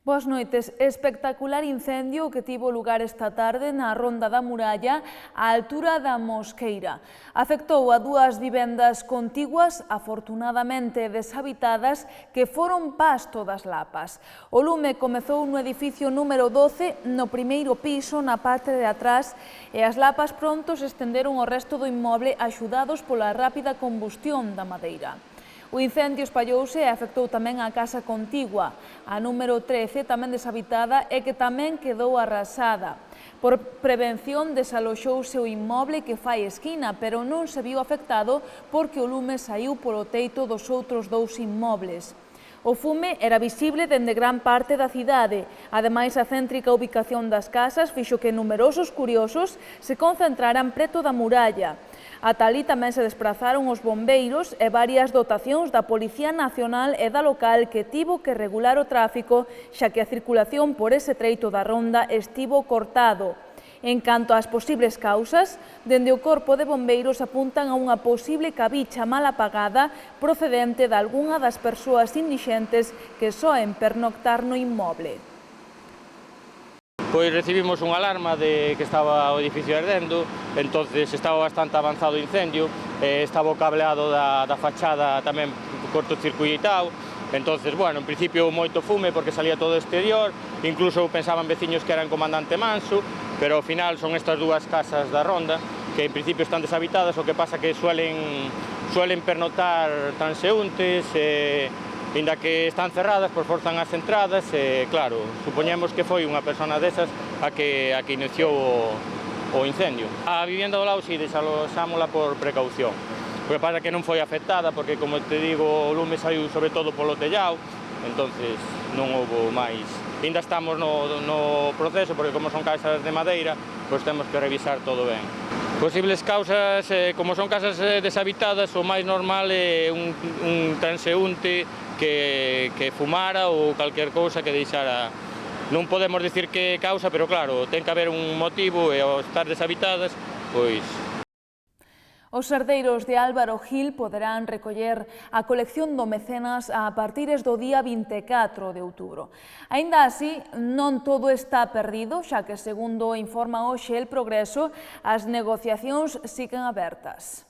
Boas noites. Espectacular incendio que tivo lugar esta tarde na Ronda da Muralla, á altura da Mosqueira. Afectou a dúas vivendas contiguas, afortunadamente deshabitadas, que foron pasto das lapas. O lume comezou no edificio número 12, no primeiro piso, na parte de atrás, e as lapas pronto se estenderon ao resto do inmoble, axudados pola rápida combustión da madeira. O incendio espallouse e afectou tamén a casa contigua, a número 13, tamén deshabitada e que tamén quedou arrasada. Por prevención desaloxouse o inmoble que fai esquina, pero non se viu afectado porque o lume saiu polo teito dos outros dous inmobles. O fume era visible dende gran parte da cidade. Ademais, a céntrica ubicación das casas fixo que numerosos curiosos se concentraran preto da muralla. Ata alí tamén se desprazaron os bombeiros e varias dotacións da Policía Nacional e da local que tivo que regular o tráfico, xa que a circulación por ese treito da ronda estivo cortado. En canto ás posibles causas, dende o Corpo de Bombeiros apuntan a unha posible cabicha mal apagada procedente de algunha das persoas indixentes que soen pernoctar no inmoble. Pois recibimos unha alarma de que estaba o edificio ardendo, entonces estaba bastante avanzado o incendio, estaba o cableado da fachada tamén cortocircuitado, entonces, bueno, en principio moito fume porque salía todo exterior, incluso pensaban veciños que eran comandante Manso, pero ao final son estas dúas casas da ronda que en principio están deshabitadas, o que pasa que suelen pernoctar transeúntes, Inda que están cerradas, pois forzan as entradas e, claro, supoñemos que foi unha persona desas a que iniciou o incendio. A vivenda do lado, si, desaloxámola por precaución. O que pasa que non foi afectada, porque, como te digo, o lume saiu sobre todo polo tellado, entonces non houve máis. Ainda estamos no proceso, porque como son casas de madeira, pois temos que revisar todo ben. Posibles causas, como son casas deshabitadas, o máis normal é un transeúnte que fumara ou calquer cousa que deixara. Non podemos dicir que causa, pero claro, ten que haber un motivo e ao estar deshabitadas, pois... Os herdeiros de Álvaro Gil poderán recoller a colección do mecenas a partires do día 24 de outubro. Aínda así, non todo está perdido, xa que, segundo informa hoxe El Progreso, as negociacións siguen abertas.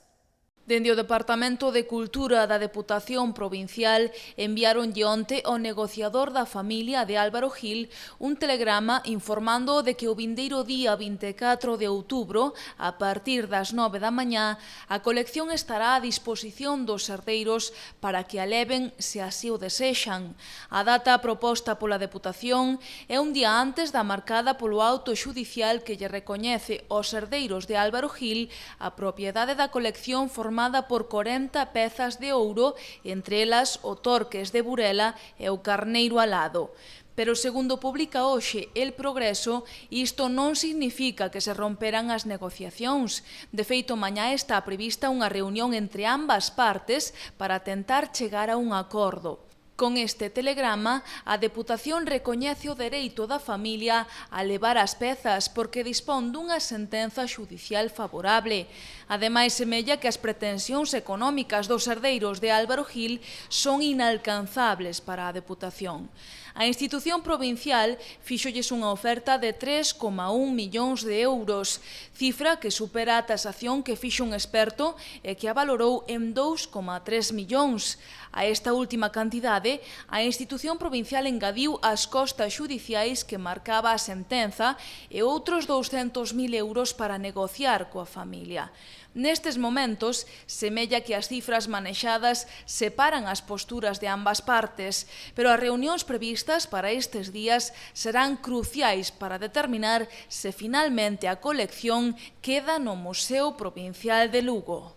Dende o Departamento de Cultura da Deputación Provincial enviaronlle onte ao negociador da familia de Álvaro Gil un telegrama informando de que o vindeiro día 24 de outubro, a partir das 9 da mañá, a colección estará a disposición dos herdeiros para que a leven se así o desexan. A data proposta pola Deputación é un día antes da marcada polo auto xudicial que lle recoñece aos herdeiros de Álvaro Gil a propiedade da colección formada por 40 pezas de ouro, entre elas o Torques de Burela e o Carneiro Alado. Pero, segundo publica hoxe El Progreso, isto non significa que se romperan as negociacións. De feito, mañá está prevista unha reunión entre ambas partes para tentar chegar a un acordo. Con este telegrama, a Deputación recoñece o dereito da familia a levar as pezas porque dispón dunha sentenza xudicial favorable. Ademais, semella que as pretensións económicas dos herdeiros de Álvaro Gil son inalcanzables para a Deputación. A institución provincial fíxolles unha oferta de 3,1 millóns de euros, cifra que supera a tasación que fixo un experto e que a valorou en 2,3 millóns. A esta última cantidade, a institución provincial engadiu as costas xudiciais que marcaba a sentenza e outros 200.000 euros para negociar coa familia. Nestes momentos, semella que as cifras manexadas separan as posturas de ambas partes, pero as reunións previstas para estes días serán cruciais para determinar se finalmente a colección queda no Museo Provincial de Lugo.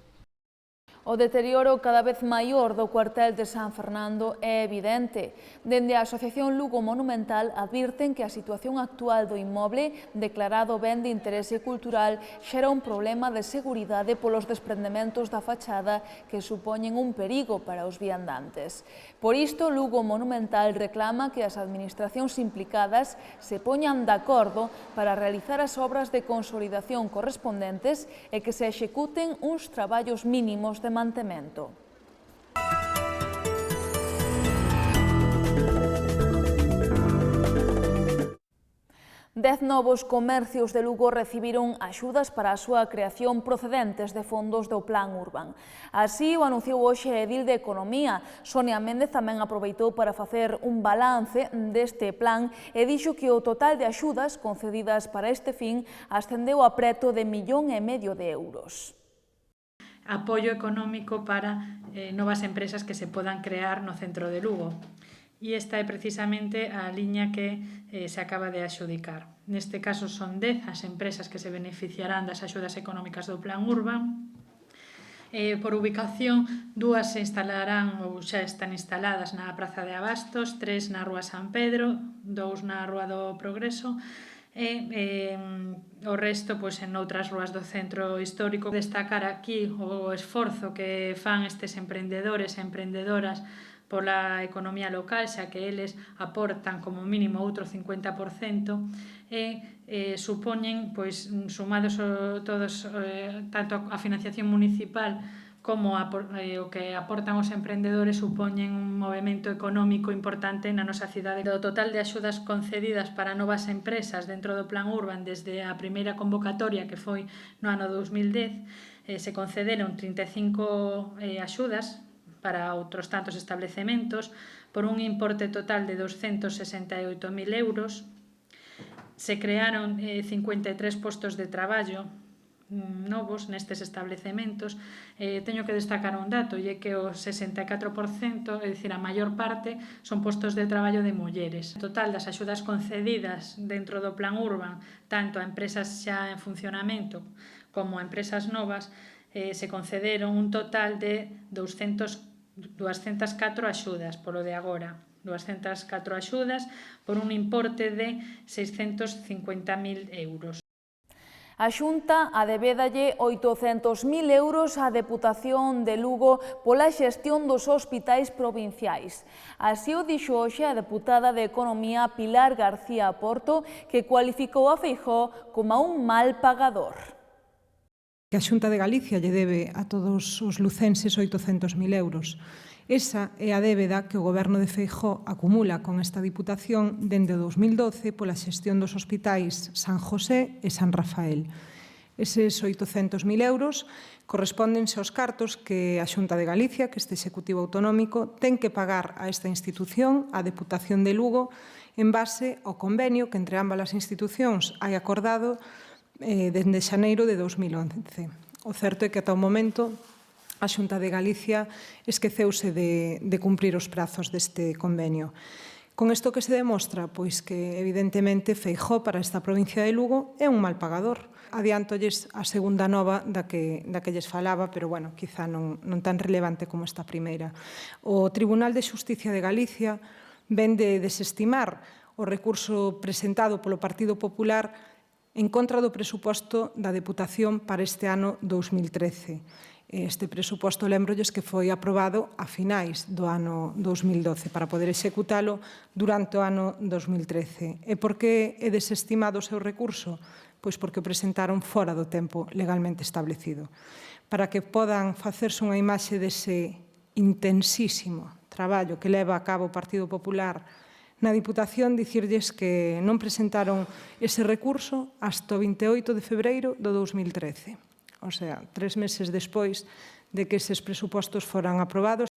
O deterioro cada vez maior do cuartel de San Fernando é evidente. Dende a Asociación Lugo Monumental advirten que a situación actual do inmoble, declarado ben de interese cultural, xera un problema de seguridade polos desprendementos da fachada que supoñen un perigo para os viandantes. Por isto, Lugo Monumental reclama que as administracións implicadas se poñan de acordo para realizar as obras de consolidación correspondentes e que se executen uns traballos mínimos de mantemento. 10 novos comercios de Lugo recibiron axudas para a súa creación procedentes de fondos do Plan Urban. Así o anunciou hoxe a edil de Economía. Sonia Méndez tamén aproveitou para facer un balance deste plan e dixo que o total de axudas concedidas para este fin ascendeu a preto de 1,5 millón de euros. Apoio económico para novas empresas que se podan crear no centro de Lugo. E esta é precisamente a liña que se acaba de adxudicar. Neste caso son 10 as empresas que se beneficiarán das axudas económicas do Plan Urban. Por ubicación, 2 se instalarán ou xa están instaladas na Praza de Abastos, 3 na Rúa San Pedro, 2 na Rúa do Progreso e o resto en outras rúas do centro histórico. Destacar aquí o esforzo que fan estes emprendedores e emprendedoras pola economía local, xa que eles aportan como mínimo outro 50% e supoñen, sumados todos, tanto a financiación municipal como o que aportan os emprendedores, supoñen un movimento económico importante na nosa cidade. Do total de axudas concedidas para novas empresas dentro do Plan Urban desde a primeira convocatoria, que foi no ano 2010, se concederon 35 axudas para outros tantos establecementos por un importe total de 268.000 euros. Se crearon 53 postos de traballo novos nestes establecementos. Teño que destacar un dato, e é que o 64%, é dicir, a maior parte, son postos de traballo de mulleres. O total das axudas concedidas dentro do Plan Urban, tanto a empresas xa en funcionamento como a empresas novas, se concederon un total de 204 axudas polo de agora, 204 axudas por un importe de 650.000 euros. A Xunta adevédalle 800.000 euros á Deputación de Lugo pola xestión dos hospitais provinciais. Así o dixo hoxe a deputada de Economía Pilar García Porto, que cualificou a Feijóo como un mal pagador. Que a Xunta de Galicia lle debe a todos os lucenses 800.000 euros. Esa é a débeda que o Goberno de Feijóo acumula con esta Diputación dende o 2012 pola xestión dos hospitais San José e San Rafael. Eses 800.000 euros correspóndense aos cartos que a Xunta de Galicia, que este Executivo Autonómico, ten que pagar a esta institución, a Deputación de Lugo, en base ao convenio que entre ambas as institucións hai acordado dende xaneiro de 2011. O certo é que ata o momento a Xunta de Galicia esqueceuse de cumprir os prazos deste convenio. Con isto que se demostra? Pois que, evidentemente, Feijóo para esta provincia de Lugo é un mal pagador. Adiántolles a segunda nova da que lles falaba, pero, bueno, quizá non tan relevante como esta primeira. O Tribunal de Xusticia de Galicia ven de desestimar o recurso presentado polo Partido Popular en contra do presuposto da Deputación para este ano 2013. Este presuposto, lembrolles que foi aprobado a finais do ano 2012 para poder executalo durante o ano 2013. E por que é desestimado o seu recurso? Pois porque o presentaron fora do tempo legalmente establecido. Para que podan facerse unha imaxe dese intensísimo traballo que leva a cabo o Partido Popular na Diputación, dicirlles que non presentaron ese recurso hasta o 28 de febreiro do 2013. O sea, 3 meses despois de que eses presupostos foran aprobados.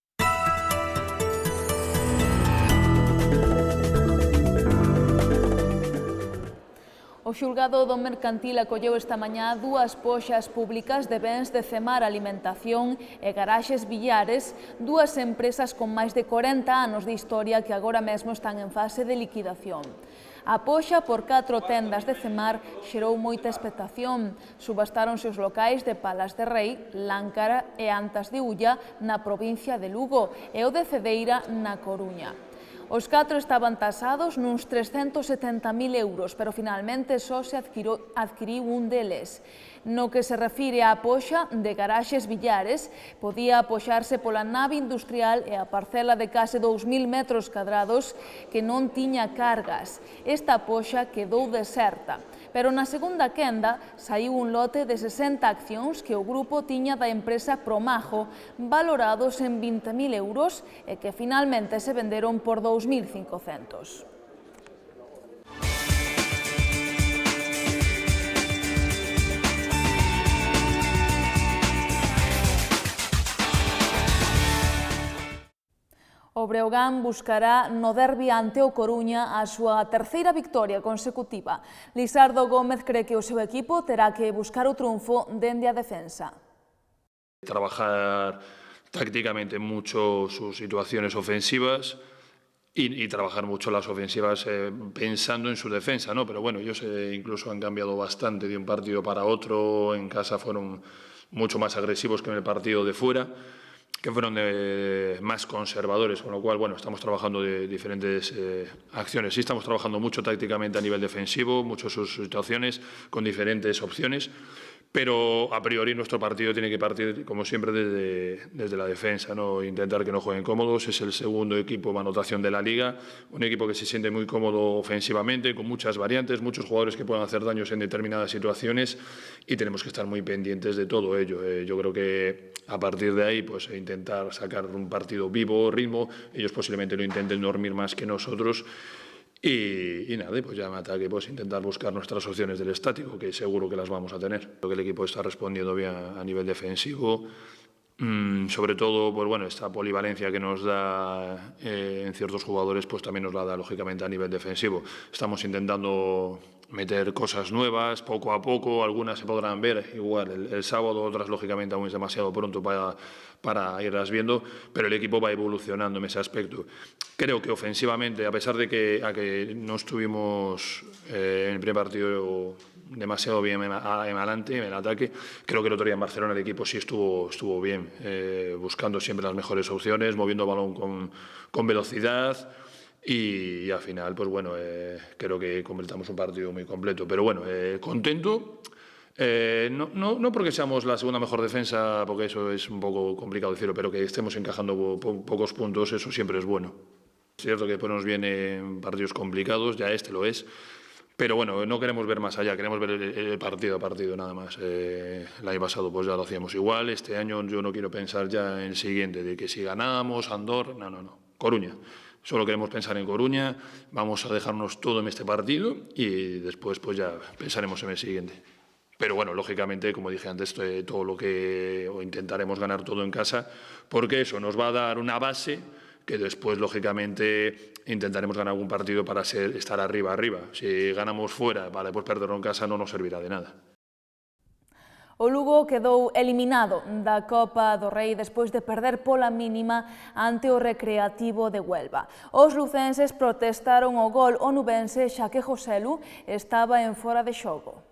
O xulgado do Mercantil acolleu esta mañá 2 poxas públicas de bens de Cemar Alimentación e Garaxes Villares, 2 empresas con máis de 40 anos de historia que agora mesmo están en fase de liquidación. A poxa por 4 tendas de Cemar xerou moita expectación. Subastáronse os locais de Palas de Rei, Láncara e Antas de Ulla na provincia de Lugo e o de Cedeira na Coruña. Os 4 estaban tasados nuns 370.000 euros, pero finalmente só se adquiriu un deles. No que se refire á poxa de Garaxes Villares, podía apoxarse pola nave industrial e a parcela de case 2.000 metros cadrados que non tiña cargas. Esta poxa quedou deserta, pero na segunda quenda saiu un lote de 60 accións que o grupo tiña da empresa Promajo, valorados en 20.000 euros e que finalmente se venderon por 2.500. Breogán buscará no derbi ante o Coruña a súa terceira victoria consecutiva. Lisardo Gómez cree que o seu equipo terá que buscar o triunfo dende a defensa. Trabajar tácticamente mucho sus situaciones ofensivas y trabajar mucho las ofensivas pensando en su defensa, ¿no? Pero bueno, ellos incluso han cambiado bastante de un partido para otro. En casa fueron mucho más agresivos que en el partido de fuera, que fueron más conservadores, con lo cual, bueno, estamos trabajando de diferentes acciones. Sí, estamos trabajando mucho tácticamente a nivel defensivo, muchas sus situaciones, con diferentes opciones, pero a priori nuestro partido tiene que partir, como siempre, desde la defensa, ¿no? Intentar que no jueguen cómodos. Es el segundo equipo de anotación de la Liga, un equipo que se siente muy cómodo ofensivamente, con muchas variantes, muchos jugadores que pueden hacer daños en determinadas situaciones y tenemos que estar muy pendientes de todo ello. Yo creo que a partir de ahí, pues intentar sacar un partido vivo, ritmo. Ellos posiblemente lo intenten dormir más que nosotros. Y nada, pues ya en ataque pues intentar buscar nuestras opciones del estático, que seguro que las vamos a tener. Creo que el equipo está respondiendo bien a nivel defensivo, sobre todo pues bueno, esta polivalencia que nos da en ciertos jugadores pues también nos la da lógicamente a nivel defensivo. Estamos intentando meter cosas nuevas poco a poco, algunas se podrán ver igual el sábado, otras lógicamente aún es demasiado pronto para irlas viendo, pero el equipo va evolucionando en ese aspecto. Creo que ofensivamente, a pesar de que no estuvimos en el primer partido demasiado bien en adelante, en el ataque, creo que el otro día en Barcelona el equipo sí estuvo bien, buscando siempre las mejores opciones, moviendo el balón con velocidad. Y al final, pues bueno, creo que completamos un partido muy completo. Pero bueno, contento, no porque seamos la segunda mejor defensa, porque eso es un poco complicado decirlo, pero que estemos encajando pocos puntos, eso siempre es bueno. Es cierto que después nos vienen partidos complicados, ya este lo es, pero bueno, no queremos ver más allá, queremos ver el partido a partido nada más. El año pasado pues ya lo hacíamos igual, este año yo no quiero pensar ya en el siguiente, de que si ganamos, Andorra, no, Coruña. Solo queremos pensar en Coruña, vamos a dejarnos todo en este partido y después pues ya pensaremos en el siguiente. Pero bueno, lógicamente, como dije antes, todo lo que intentaremos ganar todo en casa, porque eso nos va a dar una base que después, lógicamente, intentaremos ganar algún partido para estar arriba. Si ganamos fuera para después perderlo en casa no nos servirá de nada. O Lugo quedou eliminado da Copa do Rei despois de perder pola mínima ante o Recreativo de Huelva. Os lucenses protestaron o gol onubense xa que Joselu estaba en fora de xogo.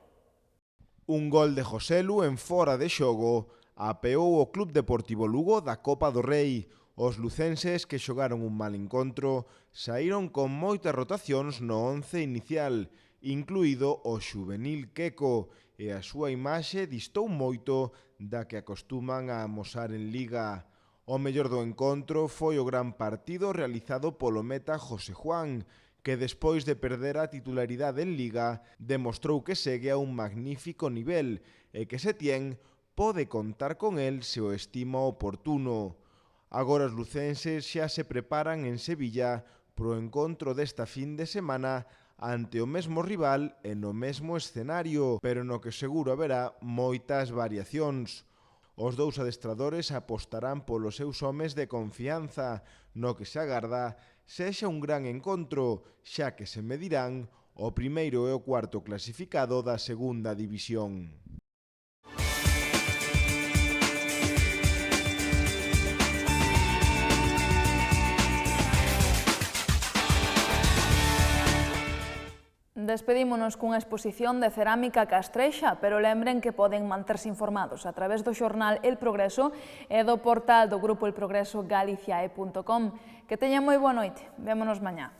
Un gol de Joselu en fora de xogo apeou o Club Deportivo Lugo da Copa do Rei. Os lucenses, que xogaron un mal encontro, saíron con moitas rotacións no 11 inicial, incluído o xuvenil Queco, e a súa imaxe distou moito da que acostuman a amosar en Liga. O mellor do encontro foi o gran partido realizado polo meta José Juan, que despois de perder a titularidade en Liga, demostrou que segue a un magnífico nivel e que Setién pode contar con el se o estima oportuno. Agora os lucenses xa se preparan en Sevilla pro encontro desta fin de semana ante o mesmo rival e no mesmo escenario, pero no que seguro haberá moitas variacións. Os dous adestradores apostarán polos seus homes de confianza, no que se agarda sexa un gran encontro, xa que se medirán o primeiro e o cuarto clasificado da segunda división. Despedímonos cunha exposición de cerámica castrexa, pero lembren que poden manterse informados a través do xornal El Progreso e do portal do grupo El Progreso galiciae.com. Que teñan moi boa noite. Vémonos mañá.